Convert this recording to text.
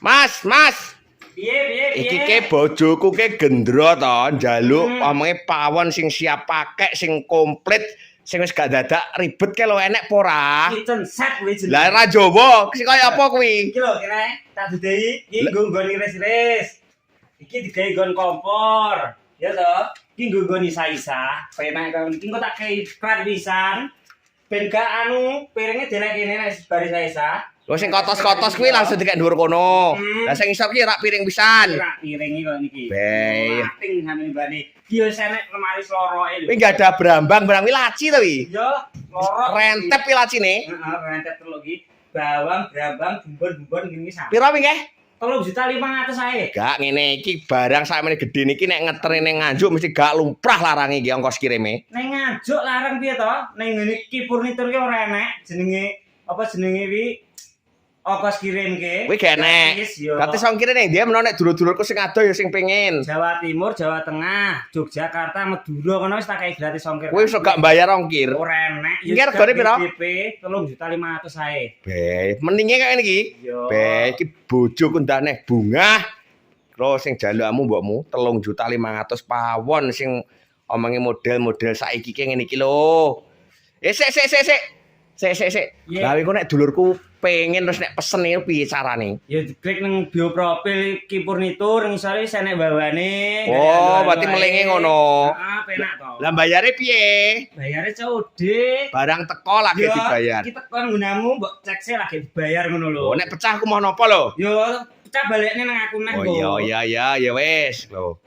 Mas. Piye. Iki ke bojoku ke gendro to, njaluk omenge pawon sing siap pakai, sing komplit, sing wis gak dadak ribet ke lho enek apa ora? Kitchen set kuwi jenenge. Lah ra Jawa, sing kaya apa kuwi? Iki lho kene tak dudehi, iki nggo nggon iris-iris. Iki digawe nggon kompor. Ya toh, iki nggo nggon isa-isa. Penak kok iki engko tak kei krat pisan. Ben gak piringe delek kene nek baris isa. Lho sing kotos-kotos kuwi langsung dikek dhuwur kono. Lah sing isor ki rak piring pisan. Rak piringi kok niki. Bae. Mating sampeyan bani. Ki wis enek lemari sloroke lho. Kuwi enggak ada berambang laci to wi. Yo, loro. Rentep pi lacine. Heeh, rentep telu iki. Bawang, brambang, bumbon gini sak. Piro wi nggih? 3.500.000 ae. Gak ngene iki barang sakmene gedhe niki nek ngeteri ning Nganjuk mesti gak lumrah larange iki ongkos kirime. Ning Nganjuk larang piye to? Ning ngene iki furnitur ki ora enek jenenge wi ongkos kirim ke. Kuwi gak enek. Berarti ongkire ning dia menawa nek dulur-dulurku sing ado ya sing pengin. Jawa Timur, Jawa Tengah, Yogyakarta, Madura kono wis tak kei gratis ongkir. Kuwi iso gak bayar ongkir. Ora enek. Iki regane piro? DP 3.500.000 ae. Be, mendinge kaya ngene iki. Yo. Be, iki bojoku ndaneh bunga. Lho sing jalukmu mbokmu 3.500.000 pawon sing omonge model-model saiki ki ngene iki lho. Sik. Lah iku nek dulurku pengen terus nek pesen iki piye carane? Ya klik nang bio profil Ki Furnitur ngisore wis enek bawane. Oh, berarti melenge ngono. Heeh, penak to. Lah bayare piye? Bayare COD. Barang teko lagi dibayar. Iki tekon gunamu mbok cek sih lagi dibayar ngono lho. Oh, nek pecah aku mau nopo lho? Yo pecah balekne nang aku neh. Oh iya ya wis lho.